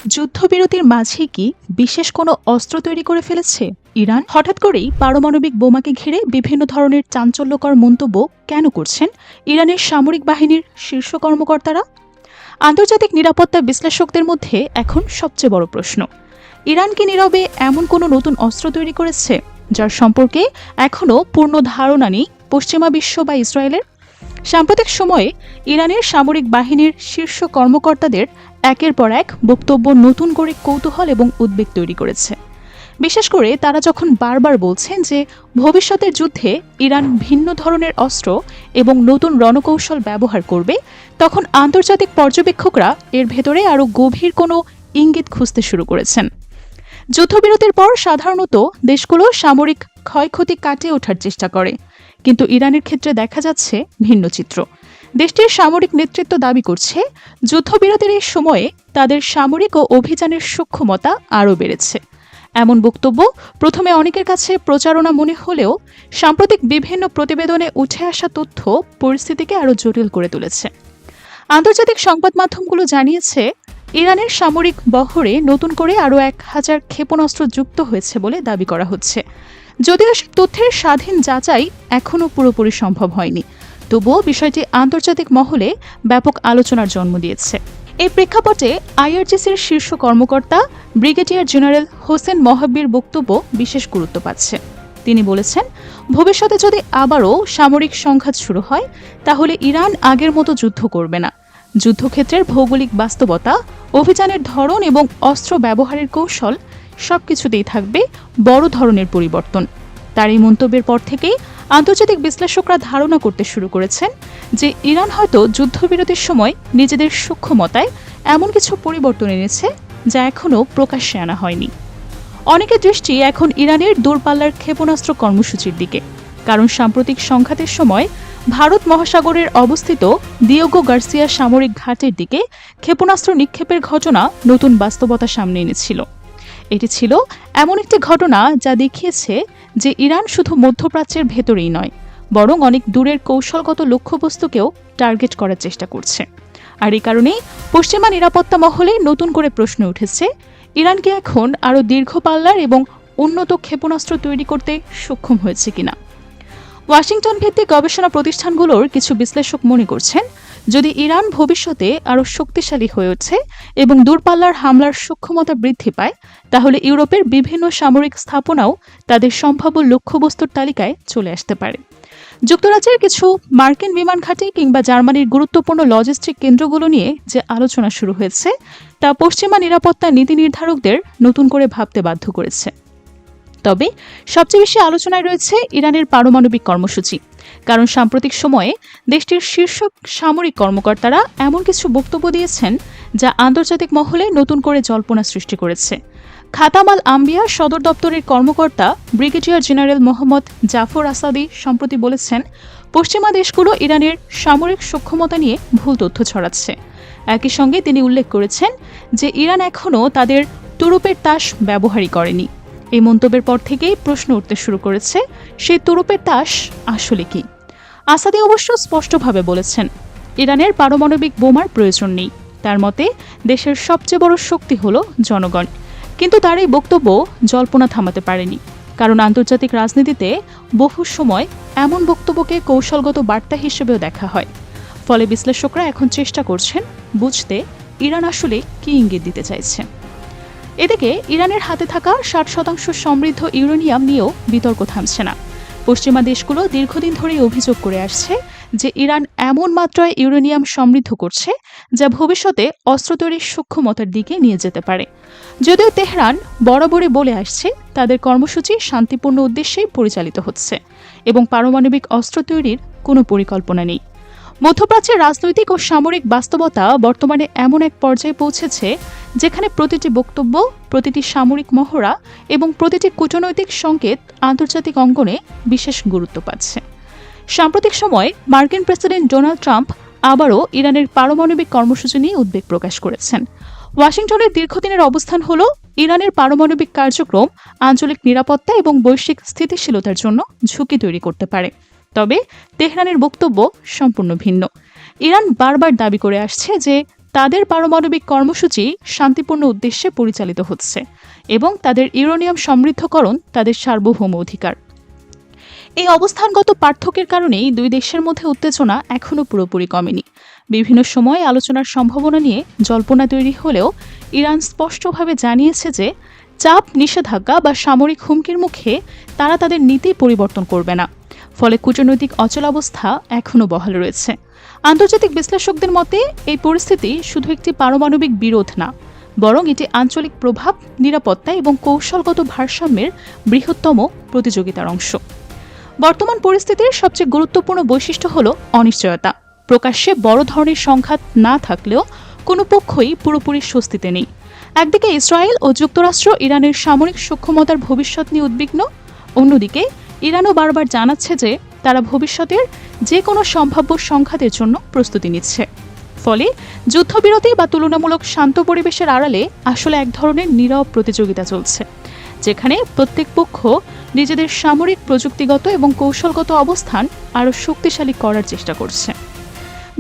যুদ্ধবিরতির মাঝে কি বিশেষ কোনো অস্ত্র তৈরি করে ফেলেছে ইরান? হঠাৎ করেই পারমাণবিক বোমাকে ঘিরে বিভিন্ন ধরনের চাঞ্চল্যকর মন্তব্য কেন করছেন ইরানের সামরিক বাহিনীর শীর্ষ কর্মকর্তারা? আন্তর্জাতিক নিরাপত্তা বিশ্লেষকদের মধ্যে এখন সবচেয়ে বড় প্রশ্ন, ইরান কি নীরবে এমন কোনো নতুন অস্ত্র তৈরি করেছে যার সম্পর্কে এখনও পূর্ণ ধারণা নেই পশ্চিমা বিশ্ব বা ইসরায়েলের? সাম্প্রতিক সময়ে ইরানের সামরিক বাহিনীর শীর্ষ কর্মকর্তাদের একের পর এক বক্তব্য নতুন করে কৌতূহল এবং উদ্বেগ তৈরি করেছে। বিশেষ করে তারা যখন বারবার বলছেন যে ভবিষ্যতের যুদ্ধে ইরান ভিন্ন ধরনের অস্ত্র এবং নতুন রণকৌশল ব্যবহার করবে, তখন আন্তর্জাতিক পর্যবেক্ষকরা এর ভেতরে আরও গভীর কোনো ইঙ্গিত খুঁজতে শুরু করেছেন। যুদ্ধবিরতির পর সাধারণত দেশগুলো সামরিক ক্ষয়ক্ষতি কাটিয়ে ওঠার চেষ্টা করে, কিন্তু ইরানের ক্ষেত্রে দেখা যাচ্ছে ভিন্ন চিত্র। দেশটির সামরিক নেতৃত্ব দাবি করছে যুদ্ধবিরতির এই সময়ে তাদের সামরিক ও অভিযানের সক্ষমতা আরও বেড়েছে। এমন বক্তব্য প্রথমে অনেকের কাছে প্রচারণা মনে হলেও সাম্প্রতিক বিভিন্ন প্রতিবেদনে উঠে আসা তথ্য পরিস্থিতিকে আরও জটিল করে তুলেছে। আন্তর্জাতিক সংবাদ মাধ্যমগুলো জানিয়েছে ইরানের সামরিক বহরে নতুন করে আরও 1000 ক্ষেপণাস্ত্র যুক্ত হয়েছে বলে দাবি করা হচ্ছে। যদিও সে তথ্যের স্বাধীন যাচাই এখনও পুরোপুরি সম্ভব হয়নি, তবুও বিষয়টি আন্তর্জাতিক মহলে ব্যাপক আলোচনার জন্ম দিয়েছে। এই প্রেক্ষাপটে আইআরজিসির শীর্ষ কর্মকর্তা ব্রিগেডিয়ার জেনারেল হোসেন মহাব্বির বক্তব্য বিশেষ গুরুত্ব পাচ্ছে। তিনি বলেছেন, ভবিষ্যতে যদি আবারও সামরিক সংঘাত শুরু হয় তাহলে ইরান আগের মতো যুদ্ধ করবে না। যুদ্ধক্ষেত্রের ভৌগোলিক বাস্তবতা, অভিযানের ধরন এবং অস্ত্র ব্যবহারের কৌশল সবকিছুতেই থাকবে বড় ধরনের পরিবর্তন। তার এই মন্তব্যের পর থেকেই আন্তর্জাতিক বিশ্লেষকরা ধারণা করতে শুরু করেছেন যে ইরান হয়তো যুদ্ধবিরতির সময় নিজেদের সক্ষমতায় এমন কিছু পরিবর্তন এনেছে যা এখনও প্রকাশ্যে আনা হয়নি। অনেকের দৃষ্টি এখন ইরানের দূরপাল্লার ক্ষেপণাস্ত্র কর্মসূচির দিকে, কারণ সাম্প্রতিক সংঘাতের সময় ভারত মহাসাগরের অবস্থিত দিয়েগো গার্সিয়া সামরিক ঘাটের দিকে ক্ষেপণাস্ত্র নিক্ষেপের ঘটনা নতুন বাস্তবতা সামনে এনেছিল। এটি ছিল এমন একটি ঘটনা যা দেখিয়েছে যে ইরান শুধু মধ্যপ্রাচ্যের ভেতরেই নয়, বরং অনেক দূরের কৌশলগত লক্ষ্যবস্তুকেও টার্গেট করার চেষ্টা করছে। আর এই কারণেই পশ্চিমা নিরাপত্তা মহলে নতুন করে প্রশ্ন উঠেছে, ইরান কি এখন আরও দীর্ঘ পাল্লার এবং উন্নত ক্ষেপণাস্ত্র তৈরি করতে সক্ষম হয়েছে কিনা? ওয়াশিংটন ভিত্তিক গবেষণা প্রতিষ্ঠানগুলোর কিছু বিশ্লেষক মনে করছেন, যদি ইরান ভবিষ্যতে আরও শক্তিশালী হয়ে ওঠে এবং দূরপাল্লার হামলার সক্ষমতা বৃদ্ধি পায়, তাহলে ইউরোপের বিভিন্ন সামরিক স্থাপনাও তাদের সম্ভাব্য লক্ষ্যবস্তুর তালিকায় চলে আসতে পারে। যুক্তরাজ্যের কিছু মার্কিন বিমান ঘাঁটি কিংবা জার্মানির গুরুত্বপূর্ণ লজিস্টিক কেন্দ্রগুলো নিয়ে যে আলোচনা শুরু হয়েছে তা পশ্চিমা নিরাপত্তা নীতি নির্ধারকদের নতুন করে ভাবতে বাধ্য করেছে। তবে সবচেয়ে বেশি আলোচনায় রয়েছে ইরানের পারমাণবিক কর্মসূচি, কারণ সাম্প্রতিক সময়ে দেশটির শীর্ষ সামরিক কর্মকর্তারা এমন কিছু বক্তব্য দিয়েছেন যা আন্তর্জাতিক মহলে নতুন করে জল্পনা সৃষ্টি করেছে। খাতাম আল আম্বিয়া সদর দপ্তরের কর্মকর্তা ব্রিগেডিয়ার জেনারেল মোহাম্মদ জাফর আসাদি সম্প্রতি বলেছেন, পশ্চিমা দেশগুলো ইরানের সামরিক সক্ষমতা নিয়ে ভুল তথ্য ছড়াচ্ছে। একই সঙ্গে তিনি উল্লেখ করেছেন যে ইরান এখনও তাদের তুরুপের তাস ব্যবহারই করেনি। এই মন্তব্যের পর থেকেই প্রশ্ন উঠতে শুরু করেছে, সেই তুরুপের তাস আসলে কি? আসাদি অবশ্য স্পষ্টভাবে বলেছেন, ইরানের পারমাণবিক বোমার প্রয়োজন নেই। তার মতে দেশের সবচেয়ে বড় শক্তি হল জনগণ। কিন্তু তার এই বক্তব্য জল্পনা থামাতে পারেনি, কারণ আন্তর্জাতিক রাজনীতিতে বহু সময় এমন বক্তব্যকে কৌশলগত বার্তা হিসেবেও দেখা হয়। ফলে বিশ্লেষকরা এখন চেষ্টা করছেন বুঝতে ইরান আসলে কী ইঙ্গিত দিতে চাইছে। এদিকে ইরানের হাতে থাকা 60% সমৃদ্ধ ইউরেনিয়াম নিয়েও বিতর্ক থামছে না। পশ্চিমা দেশগুলো দীর্ঘদিন ধরেই অভিযোগ করে আসছে যে ইরান এমন মাত্রায় ইউরেনিয়াম সমৃদ্ধ করছে যা ভবিষ্যতে অস্ত্র তৈরির সক্ষমতার দিকে নিয়ে যেতে পারে। যদিও তেহরান বরাবরই বলে আসছে তাদের কর্মসূচি শান্তিপূর্ণ উদ্দেশ্যেই পরিচালিত হচ্ছে এবং পারমাণবিক অস্ত্র তৈরির কোনো পরিকল্পনা নেই। মধ্যপ্রাচ্যের রাজনৈতিক ও সামরিক বাস্তবতা বর্তমানে এমন এক পর্যায়ে পৌঁছেছে যেখানে প্রতিটি বক্তব্য, প্রতিটি সামরিক মহড়া এবং প্রতিটি কূটনৈতিক সংকেত আন্তর্জাতিক অঙ্গনে বিশেষ গুরুত্ব পাচ্ছে। সাম্প্রতিক সময়ে মার্কিন প্রেসিডেন্ট ডোনাল্ড ট্রাম্প আবারও ইরানের পারমাণবিক কর্মসূচি নিয়ে উদ্বেগ প্রকাশ করেছেন। ওয়াশিংটনের দীর্ঘদিনের অবস্থান হল ইরানের পারমাণবিক কার্যক্রম আঞ্চলিক নিরাপত্তা এবং বৈশ্বিক স্থিতিশীলতার জন্য ঝুঁকি তৈরি করতে পারে। তবে তেহরানের বক্তব্য সম্পূর্ণ ভিন্ন। ইরান বারবার দাবি করে আসছে যে তাদের পারমাণবিক কর্মসূচি শান্তিপূর্ণ উদ্দেশ্যে পরিচালিত হচ্ছে এবং তাদের ইউরেনিয়াম সমৃদ্ধকরণ তাদের সার্বভৌম অধিকার। এই অবস্থানগত পার্থক্যের কারণেই দুই দেশের মধ্যে উত্তেজনা এখনও পুরোপুরি কমেনি। বিভিন্ন সময় আলোচনার সম্ভাবনা নিয়ে জল্পনা তৈরি হলেও ইরান স্পষ্টভাবে জানিয়েছে যে চাপ, নিষেধাজ্ঞা বা সামরিক হুমকির মুখে তারা তাদের নীতি পরিবর্তন করবে না। ফলে কূটনৈতিক অচলাবস্থা এখনও বহাল রয়েছে। আন্তর্জাতিক বিশ্লেষকদের মতে এই পরিস্থিতি শুধু একটি পারমাণবিক বিরোধ না, বরং এটি আঞ্চলিক প্রভাব, নিরাপত্তা এবং কৌশলগত ভারসাম্যের বৃহত্তম প্রতিযোগিতার অংশ। বর্তমান পরিস্থিতির সবচেয়ে গুরুত্বপূর্ণ বৈশিষ্ট্য হল অনিশ্চয়তা। প্রকাশ্যে বড় ধরনের সংঘাত না থাকলেও কোনো পক্ষই পুরোপুরি স্বস্তিতে নেই। একদিকে ইসরায়েল ও যুক্তরাষ্ট্র ইরানের সামরিক সক্ষমতার ভবিষ্যৎ নিয়ে উদ্বিগ্ন, অন্যদিকে ইরানও বারবার জানাচ্ছে যে তারা ভবিষ্যতের যে কোনো সম্ভাব্য সংঘাতের জন্য প্রস্তুতি নিচ্ছে। ফলে যুদ্ধবিরতি বা তুলনামূলক শান্ত পরিবেশের আড়ালে আসলে এক ধরনের নীরব প্রতিযোগিতা চলছে, যেখানে প্রত্যেক পক্ষ নিজেদের সামরিক, প্রযুক্তিগত এবং কৌশলগত অবস্থান আরও শক্তিশালী করার চেষ্টা করছে।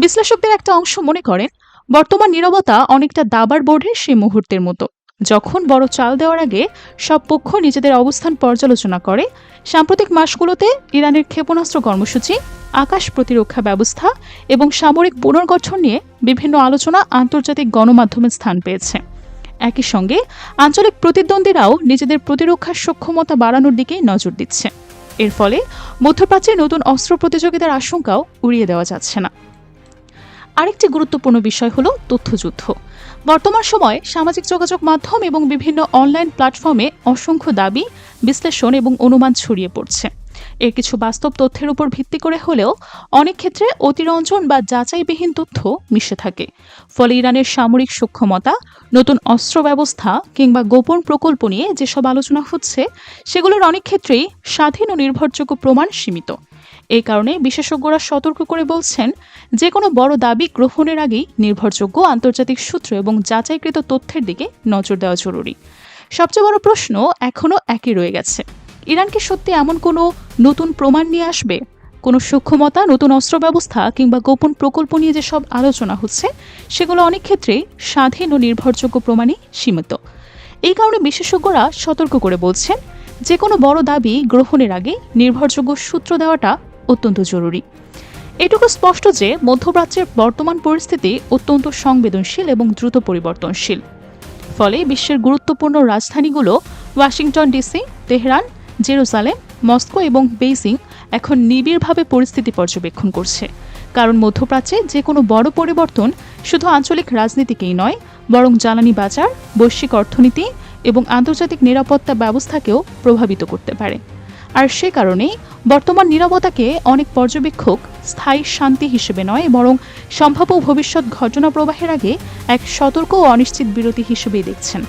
বিশ্লেষকদের একটা অংশ মনে করেন, বর্তমান নীরবতা অনেকটা দাবার বোর্ডের সেই মুহূর্তের মতো, যখন বড় চাল দেওয়ার আগে সব পক্ষ নিজেদের অবস্থান পর্যালোচনা করে। সাম্প্রতিক মাসগুলোতে ইরানের ক্ষেপণাস্ত্র কর্মসূচি, আকাশ প্রতিরক্ষা ব্যবস্থা এবং সামরিক পুনর্গঠন নিয়ে বিভিন্ন আলোচনা আন্তর্জাতিক গণমাধ্যমে স্থান পেয়েছে। একই সঙ্গে আঞ্চলিক প্রতিদ্বন্দ্বীরাও নিজেদের প্রতিরক্ষার সক্ষমতা বাড়ানোর দিকেই নজর দিচ্ছে। এর ফলে মধ্যপ্রাচ্যে নতুন অস্ত্র প্রতিযোগিতার আশঙ্কাও উড়িয়ে দেওয়া যাচ্ছে না। আরেকটি গুরুত্বপূর্ণ বিষয় হলো তথ্যযুদ্ধ। বর্তমান সময়ে সামাজিক যোগাযোগ মাধ্যম এবং বিভিন্ন অনলাইন প্ল্যাটফর্মে অসংখ্য দাবি, বিশ্লেষণ এবং অনুমান ছড়িয়ে পড়ছে। এর কিছু বাস্তব তথ্যের উপর ভিত্তি করে হলেও অনেক ক্ষেত্রে অতিরঞ্জন বা যাচাইবিহীন তথ্য মিশে থাকে। ফলে ইরানের সামরিক সক্ষমতা, নতুন অস্ত্র ব্যবস্থা কিংবা গোপন প্রকল্প নিয়ে যেসব আলোচনা হচ্ছে, সেগুলোর অনেক ক্ষেত্রেই স্বাধীন ও নির্ভরযোগ্য প্রমাণ সীমিত। এই কারণে বিশেষজ্ঞরা সতর্ক করে বলছেন, যে কোনো বড় দাবি গ্রহণের আগেই নির্ভরযোগ্য আন্তর্জাতিক সূত্র এবং যাচাইকৃত তথ্যের দিকে নজর দেওয়া জরুরি। সবচেয়ে বড় প্রশ্ন এখনও একই রয়ে গেছে, ইরান কি সত্যি এমন কোনো নতুন প্রমাণ নিয়ে আসবে? কোনো সক্ষমতা, নতুন অস্ত্র ব্যবস্থা কিংবা গোপন প্রকল্প নিয়ে যেসব আলোচনা হচ্ছে, সেগুলো অনেক ক্ষেত্রেই স্বাধীন ও নির্ভরযোগ্য প্রমাণই সীমিত। এই কারণে বিশেষজ্ঞরা সতর্ক করে বলছেন, যে কোনো বড় দাবি গ্রহণের আগে নির্ভরযোগ্য সূত্র দেওয়াটা অত্যন্ত জরুরি। এটুকু স্পষ্ট যে মধ্যপ্রাচ্যের বর্তমান পরিস্থিতি অত্যন্ত সংবেদনশীল এবং দ্রুত পরিবর্তনশীল। ফলে বিশ্বের গুরুত্বপূর্ণ রাজধানীগুলো Washington DC, Tehran, Jerusalem, Moscow এবং বেইজিং এখন নিবিড়ভাবে পরিস্থিতি পর্যবেক্ষণ করছে। কারণ মধ্যপ্রাচ্যে যে কোনো বড় পরিবর্তন শুধু আঞ্চলিক রাজনীতিকেই নয়, বরং জ্বালানি বাজার, বৈশ্বিক অর্থনীতি এবং আন্তর্জাতিক নিরাপত্তা ব্যবস্থাকেও প্রভাবিত করতে পারে। আর সে কারণেই বর্তমান নীরবতাকে অনেক পর্যবেক্ষক স্থায়ী শান্তি হিসেবে নয়, বরং সম্ভাব্য ভবিষ্যৎ ঘটনা প্রবাহের আগে এক সতর্ক ও অনিশ্চিত বিরতি হিসেবেই দেখছেন।